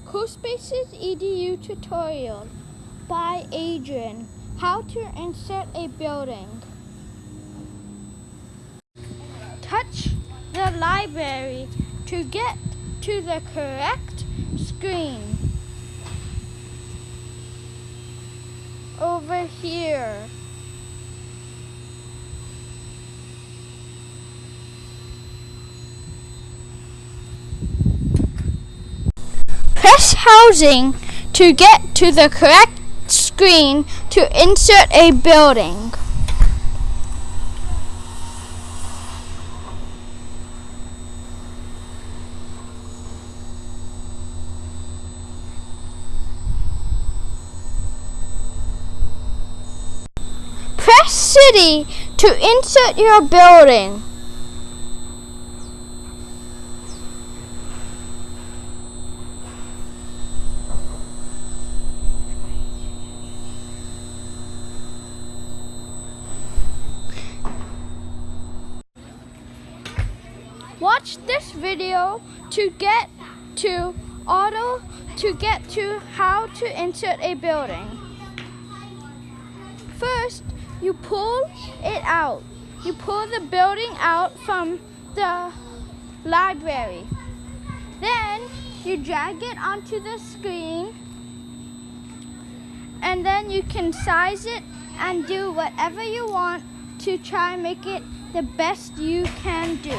CoSpaces Edu tutorial by Adrian. How to insert a building. Touch the library to get to the correct screen. Over here. Press housing to get to the correct screen to insert a building. Press city to insert your building. Watch this video to get to how to insert a building. First, you pull it out. You pull the building out from the library. Then you drag it onto the screen, and then you can size it and do whatever you want to try and make it the best you can do.